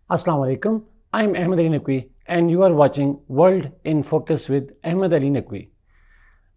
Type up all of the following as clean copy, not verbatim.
Assalamu alaikum. I am Ahmed Ali Naqvi and you are watching World in Focus with Ahmed Ali Naqvi.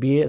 BA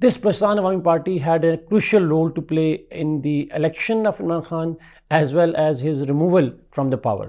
This Balochistan Awami Party had a crucial role to play in the election of Imran Khan as well as his removal from the power.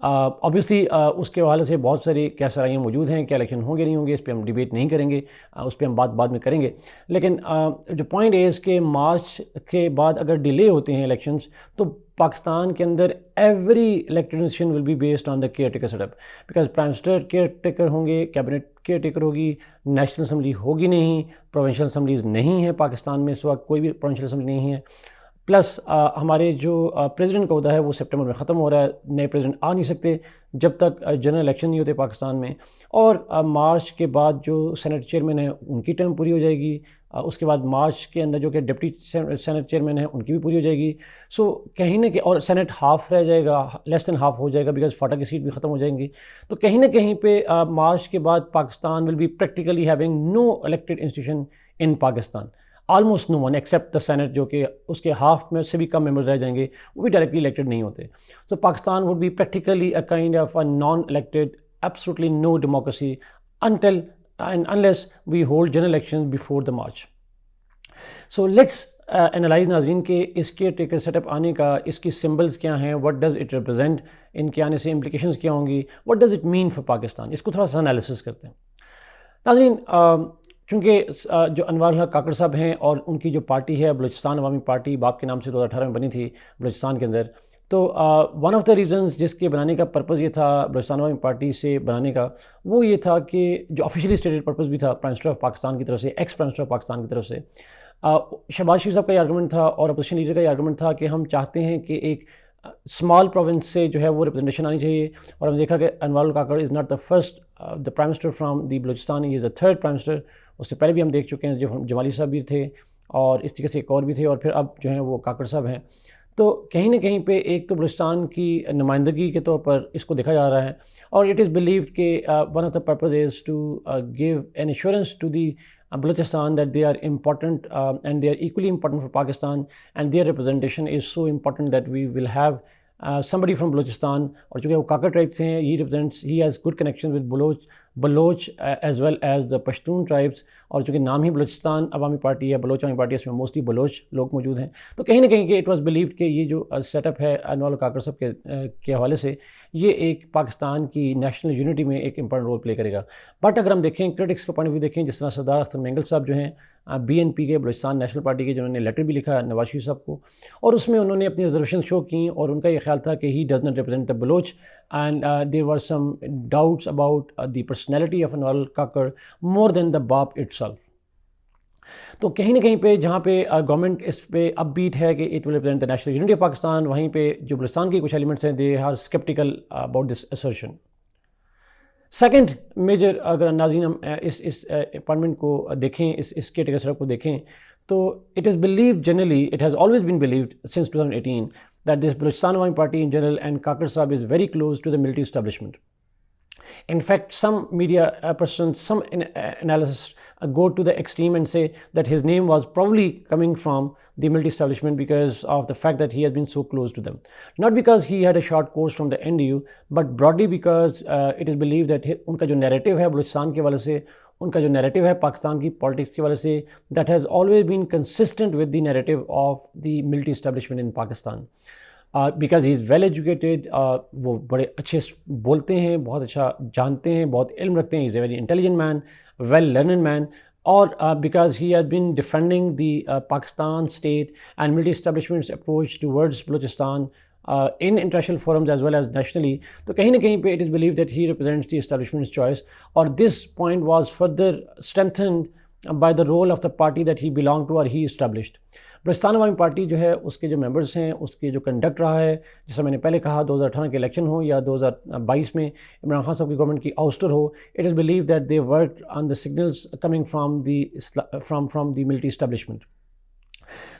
obviously اس کے حوالے سے بہت ساری کیا سرائیاں موجود ہیں، کیا election ہوں گے نہیں ہوں گے، اس پہ ہم ڈیبیٹ نہیں کریں گے، اس پہ ہم بات بعد میں کریں گے. لیکن جو پوائنٹ ہے کہ مارچ کے بعد اگر ڈیلے ہوتے ہیں الیکشنز تو پاکستان کے اندر every elected institution will be based on the care taker set up, because prime minister care taker ہوں گے، کیبنٹ کیئر ٹیکر ہوگی، نیشنل اسمبلی ہوگی نہیں، پروونشل اسمبلیز نہیں ہیں پاکستان میں، اس وقت کوئی بھی پروونشل اسمبلی نہیں ہے. پلس ہمارے جو پریزیڈنٹ کا عہدہ ہے وہ سپٹمبر میں ختم ہو رہا ہے، نئے پریزیڈنٹ آ نہیں سکتے جب تک جنرل الیکشن نہیں ہوتے پاکستان میں. اور مارچ کے بعد جو سینٹ چیئرمین ہیں ان کی ٹرم پوری ہو جائے گی، اس کے بعد مارچ کے اندر جو کہ ڈپٹی سینٹ چیئرمین ہیں ان کی بھی پوری ہو جائے گی. سو کہیں نہ کہیں اور سینٹ ہاف رہ جائے گا، لیس دین ہاف ہو جائے گا، بیکاز فاٹا کی سیٹ بھی ختم ہو جائیں گی. تو کہیں نہ کہیں پہ مارچ کے بعد Pakistan will be practically having no elected institution in Pakistan, almost no one except the senate, جو کہ اس کے ہاف میں سے بھی کم ممبرز رہ جائیں گے، وہ بھی ڈائریکٹلی الیکٹڈ نہیں ہوتے. So Pakistan would be practically a kind of a non elected, absolutely no democracy until and unless we hold general elections before the March. So let's analyze ناظرین کہ اس کے ٹیکر سیٹ اپ آنے کا اس کی symbols کیا ہیں، what does it represent، ان کے آنے سے implications کیا ہوں گی، what does it mean for Pakistan. اس کو تھوڑا سا انالیسس کرتے ہیں. ناظرین چونکہ جو انوار الحق کاکڑ صاحب ہیں اور ان کی جو پارٹی ہے بلوچستان عوامی پارٹی، باپ کے نام سے 2018 میں بنی تھی بلوچستان کے اندر، تو ون آف دا ریزنز جس کے بنانے کا پرپز یہ تھا بلوچستان عوامی پارٹی سے بنانے کا، وہ یہ تھا کہ جو آفیشلی اسٹیٹڈ پرپز بھی تھا پرائم منسٹر آف پاکستان کی طرف سے، ex prime minister of Pakistan کی طرف سے، شہباز شریف صاحب کا یہ آرگومنٹ تھا اور اپوزیشن لیڈر کا یہ آرگومنٹ تھا کہ ہم چاہتے ہیں کہ ایک اسمال پروونس سے جو ہے وہ ریپرزنٹیشن آنی چاہیے. اور ہم نے دیکھا کہ Anwar Kakar is not the first the prime minister from the Balochistan, he is the third prime minister. اس سے پہلے بھی ہم دیکھ چکے ہیں جو جمالی صاحب بھی تھے اور اس طریقے سے ایک اور بھی تھے، اور پھر اب جو ہیں وہ کاکڑ صاحب ہیں. تو کہیں نہ کہیں پہ ایک تو بلوچستان کی نمائندگی کے طور پر اس کو دیکھا جا رہا ہے، اور اٹ از بلیوڈ کہ one of the purpose is to give an assurance to the Balochistan that they are important and they are equally important for Pakistan, and their representation is so important that we will have somebody from Balochistan. اور چونکہ وہ Kakar tribe سے ہیں، he has good connections with Baloch as well as the Pashtun tribes. اور چونکہ نام ہی بلوچستان عوامی party ہے، بلوچ عوامی پارٹی، اس میں موسٹلی بلوچ لوگ موجود ہیں، تو کہیں نہ کہیں کہ اٹ واز بلیوڈ کہ یہ جو سیٹ اپ ہے انوار کاکر صاحب کے حوالے سے، یہ ایک پاکستان کی نیشنل یونٹی میں ایک امپورٹنٹ رول پلے کرے گا. بٹ اگر ہم دیکھیں کرٹکس کا پوائنٹ آف ویو دیکھیں، جس طرح سردار اختر مینگل صاحب جو ہیں BNP کے بلوچستان نیشنل پارٹی کے، جنہوں نے لیٹر بھی لکھا نواز شریف صاحب کو، اور اس میں انہوں نے اپنی ریزرویشن شو کی، اور ان کا یہ خیال تھا کہ he does not represent the Baloch, and there were some doubts about the personality of Anwar Kakar more than the BAP it self. تو کہیں نہ کہیں پہ جہاں پہ گورنمنٹ اس پہ اپ بیٹ ہے کہ it will represent the national unity of Pakistan, وہیں پہ جو بلوچستان کے کچھ ایلیمنٹس ہیں they are skeptical about this assertion. Second major اگر ناظرین ہم اس اپائنٹمنٹ کو دیکھیں، اس کے ٹیکر سیٹ کو دیکھیں، تو it is believed generally, it has always been believed since 2018 that this Balochistan عوامی party in general and Kakar صاحب is very close to the military establishment. In fact, some media persons, some analysts go to the extreme and say that his name was probably coming from the military establishment because of the fact that he has been so close to them. Not because he had a short course from the NDU, but broadly because it is believed that ان کا جو narrative ہے بلوچستان کے والے سے، ان کا جو narrative ہے پاکستان کی پالیٹکس کے والے سے، that has always been consistent with the narrative of the military establishment in Pakistan. Because he is well educated, وہ بڑے اچھے بولتے ہیں، بہت اچھا جانتے ہیں، بہت علم رکھتے ہیں، he is a very intelligent man, well learned man. اور because he has been defending the Pakistan state and military establishment's approach towards Balochistan in international forums as well as nationally. تو کہیں نہ کہیں پہ it is believed that he represents the establishment's choice, اور this point was further strengthened by the role of the party that he belonged to or he established. Balochistan عوامی party جو ہے اس کے جو ممبرس ہیں، اس کے جو کنڈکٹ رہا ہے، جیسا میں نے پہلے کہا 2018 کے الیکشن ہو یا 2022 میں عمران خان صاحب کی گورنمنٹ کی آؤسٹر ہو، it is believe that they work on the signals coming from the military establishment.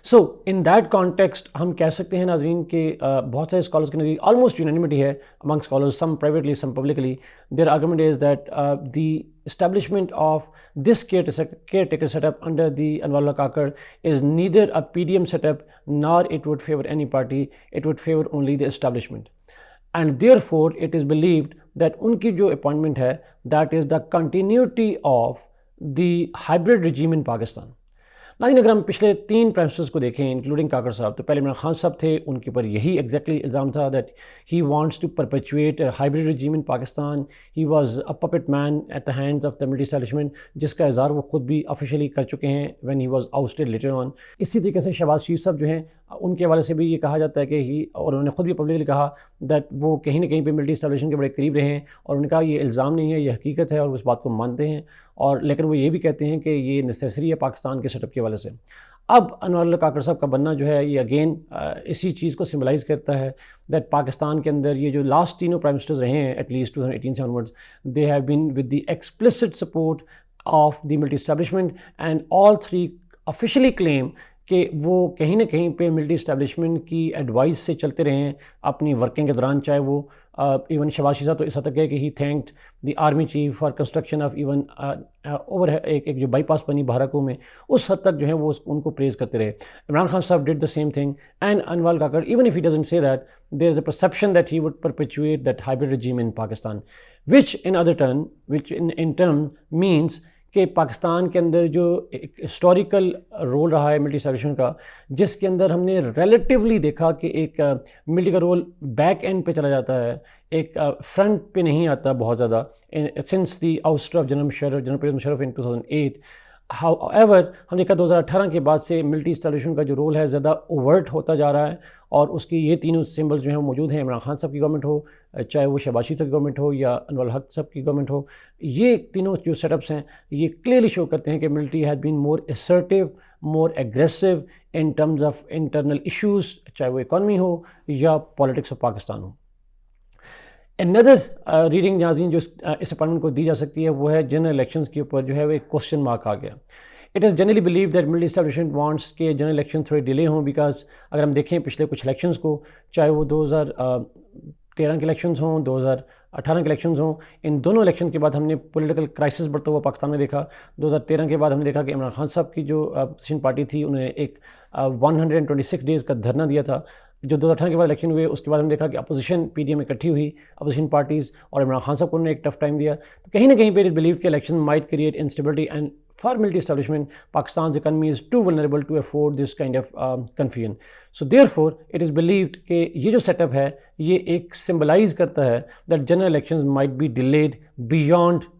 So in that context ہم کہہ سکتے ہیں ناظرین کہ بہت سارے اسکالرس کے نزدیک آلموسٹ یونانیمٹی ہے among scholars, some privately some publicly, their argument is that the establishment of this caretaker setup under the Anwar Kakar is neither a PDM setup nor it would favor any party, it would favor only the establishment. And therefore it is believed that unki jo appointment hai, that is the continuity of the hybrid regime in Pakistan. لیکن اگر ہم پچھلے 3 prime ministers کو دیکھیں including Kakar صاحب، تو پہلے عمران خان صاحب تھے، ان کے اوپر یہی ایگزیکٹلی الزام تھا that he wants to perpetuate hybrid regime in Pakistan, he was a puppet man at the hands of the military establishment, جس کا اظہار وہ خود بھی آفیشیلی کر چکے ہیں when he was ousted later on. اسی طریقے سے شہباز شریف صاحب جو ہیں ان کے حوالے سے بھی یہ کہا جاتا ہے کہ اور انہوں نے خود بھی پبلکلی کہا دیٹ وہ کہیں نہ کہیں پہ ملٹری اسٹیبلشمنٹ کے بڑے قریب رہے ہیں، اور ان کا یہ الزام نہیں ہے، یہ حقیقت ہے اور وہ اس بات کو مانتے ہیں، اور لیکن وہ یہ بھی کہتے ہیں کہ یہ نیسیسری ہے پاکستان کے سیٹ اپ کے حوالے سے. اب انور اللہ کاکر صاحب کا بننا جو ہے یہ اگین اسی چیز کو سمبلائز کرتا ہے دیٹ پاکستان کے اندر یہ جو لاسٹ تینوں پرائم منسٹرز رہے ہیں ایٹ لیسٹ 2018 سے onwards, they have been with the explicit support of the military establishment, and all 3 officially claim کہ وہ کہیں نہ کہیں پہ ملٹری اسٹیبلشمنٹ کی ایڈوائس سے چلتے رہے ہیں اپنی ورکنگ کے دوران، چاہے وہ ایون شہباز شریف صاحب تو اس حد تک ہے کہ he thanked the army chief for construction of even over ایک جو بائی پاس بنی بہارکو میں، اس حد تک جو ہے وہ ان کو پریز کرتے رہے. عمران خان صاحب did the same thing, and Anwar Kakar even if he doesn't say that there is a perception that he would perpetuate that hybrid regime in Pakistan, which in term means کہ پاکستان کے اندر جو ایک ہسٹوریکل رول رہا ہے ملٹری اسٹیبلشمنٹ کا، جس کے اندر ہم نے ریلیٹیولی دیکھا کہ ایک ملٹری کا رول بیک اینڈ پہ چلا جاتا ہے، ایک فرنٹ پہ نہیں آتا بہت زیادہ sense the ouster of general Pervez Musharraf in 2008. However ہم نے کہا 2018 کے بعد سے ملٹری اسٹیبلشمنٹ کا جو رول ہے زیادہ اوورٹ ہوتا جا رہا ہے، اور اس کی یہ تینوں سمبلز جو ہیں وہ موجود ہیں. عمران خان صاحب کی گورنمنٹ ہو، چاہے وہ شہباز شریف صاحب کی گورنمنٹ ہو یا انور الحق صاحب کی گورنمنٹ ہو، یہ تینوں جو سیٹ اپس ہیں یہ کلیئرلی شو کرتے ہیں کہ military has been more assertive, more aggressive in terms of internal issues, چاہے وہ اکانومی ہو یا politics of Pakistan who. another reading ناظرین جو اس اپائنٹمنٹ کو دی جا سکتی ہے وہ ہے جنرل الیکشنز کے اوپر جو ہے وہ ایک کوشچن مارک آ گیا. It is generally believe that military establishment wants کہ جنرل الیکشن تھوڑے ڈیلے ہوں، بیکاز اگر ہم دیکھیں پچھلے کچھ الیکشنز کو، چاہے وہ 2013 کے الیکشنز ہوں، 2018 کے الیکشنز ہوں، ان دونوں الیکشن کے بعد ہم نے پولیٹیکل کرائسس بڑھتا ہوا پاکستان میں دیکھا. 2013 کے بعد ہم نے دیکھا کہ عمران خان صاحب کی جو اپوزیشن پارٹی تھی انہوں نے ایک 126 ڈیز کا دھرنا دیا تھا. جو 2018 کے بعد الیکشن ہوئے اس کے بعد ہم نے دیکھا کہ اپوزیشن پی ڈی ایم اکٹھی ہوئی، اپوزیشن پارٹیز، اور عمران خان صاحب کو انہوں نے ایک ٹف ٹائم دیا. تو کہیں نہ کہیں پہ بلیو کہ election might create instability, and for military establishment Pakistan's economy is too vulnerable to afford this kind of confusion. So therefore it is believed کہ یہ جو سیٹ اپ ہے یہ ایک سمبلائز کرتا ہے that general elections might be delayed beyond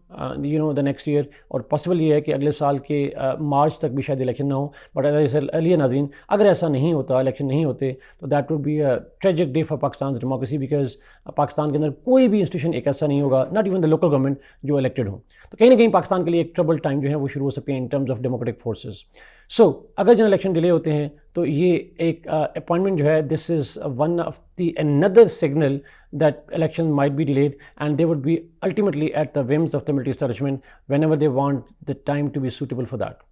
the next year، اور possible یہ ہے کہ اگلے سال کے مارچ تک بھی شاید الیکشن نہ ہو. But as I said earlier ناظرین، اگر ایسا نہیں ہوتا، الیکشن نہیں ہوتے، تو that would be a tragic day for Pakistan democracy, because Pakistan کے اندر کوئی بھی انسٹیٹیوشن ایک ایسا نہیں ہوگا، not even the local government, جو الیکٹڈ ہوں. تو کہیں نہ کہیں پاکستان کے لیے ایک ٹربل ٹائم جو ہے وہ شروع ہو سکتے ہیں in terms of democratic forces. So اگر جنرل الیکشن ڈیلے ہوتے ہیں تو یہ ایک اپوائنٹمنٹ جو ہے this is one of the another signal that elections might be delayed, and they would be ultimately at the whims of the military establishment whenever they want the time to be suitable for that.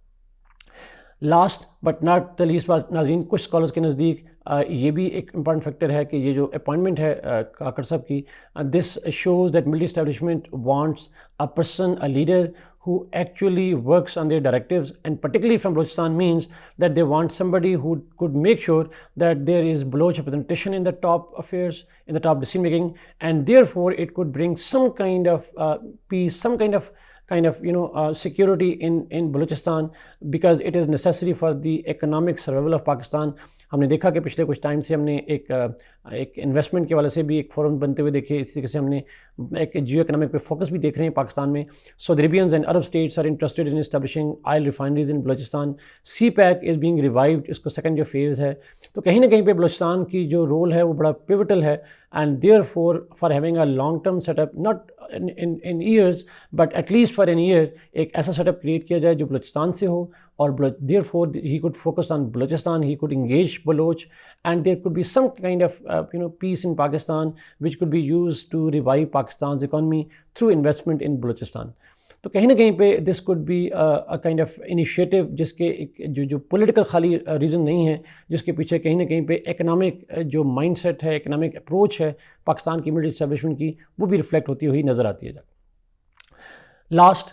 Last but not the least بات ناظرین، کچھ scholars کے نزدیک یہ بھی ایک important factor ہے کہ یہ جو اپوائنٹمنٹ ہے کاکر صاحب کی، this shows that military establishment wants a person, a leader who actually works on their directives, and particularly from Balochistan means that they want somebody who could make sure that there is Baloch representation in the top affairs, in the top decision making, and therefore it could bring some kind of peace, some kind of security in Balochistan, because it is necessary for the economic survival of Pakistan. ہم نے دیکھا کہ پچھلے کچھ time سے ہم نے ایک انویسٹمنٹ کے حوالے سے بھی ایک فورم بنتے ہوئے دیکھے، اسی طریقے سے ہم نے ایک جیو اکنامک پہ فوکس بھی دیکھ رہے ہیں پاکستان میں. Saudi Arabians and Arab states are interested in establishing oil refineries in Balochistan. CPEC is being revived, اس کا سیکنڈ جو فیز ہے. تو کہیں نہ کہیں پہ بلوچستان کی جو رول ہے وہ بڑا پیوٹل ہے، and there for having a long term setup, not in years but at least for an year، ایک ایسا سیٹ اپ کریٹ کیا جائے جو بلوچستان سے ہو، اور therefore he could focus on Balochistan, he could engage Baloch, and there could be some kind of peace in Pakistan which could be used to revive Pakistan's economy through investment in Balochistan. تو کہیں نہ کہیں پہ this could be a kind of initiative جس کے جو political خالی reason نہیں ہے، جس کے پیچھے کہیں نہ کہیں پہ اکنامک جو مائنڈ سیٹ ہے، اکنامک اپروچ ہے پاکستان کی ملٹری اسٹیبلشمنٹ کی، وہ بھی ریفلیکٹ ہوتی ہوئی نظر آتی ہے. Last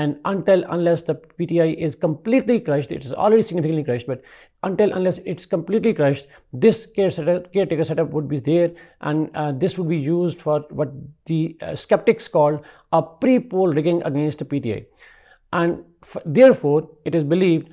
and unless the PTI is completely crushed, it is already significantly crushed, but unless it's completely crushed, this caretaker setup would be there, and this would be used for what the skeptics called a pre-poll rigging against the PTI. And therefore it is believed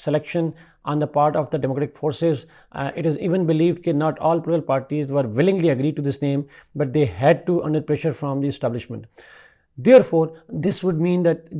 selection on the part of the democratic forces. It is even believed that not all political parties were willingly agreed to this name, but they had to under pressure from the establishment. Therefore, this would mean that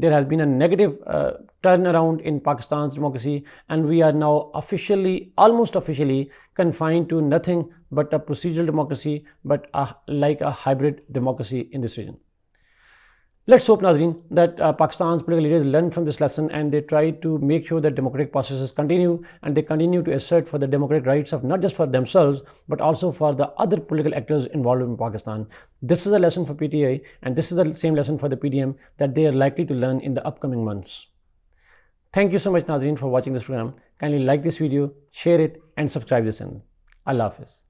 There has been a negative turnaround in Pakistan's democracy, and we are now almost officially confined to nothing but a procedural democracy, but like a hybrid democracy in this region. Let's hope, Nazreen, that Pakistan's political leaders learn from this lesson and they try to make sure that democratic processes continue, and they continue to assert for the democratic rights of not just for themselves but also for the other political actors involved in Pakistan. This is a lesson for PTI, and this is the same lesson for the PDM that they are likely to learn in the upcoming months. Thank you so much, Nazreen, for watching this program. Kindly like this video, share it, and subscribe this channel. Allah Hafiz.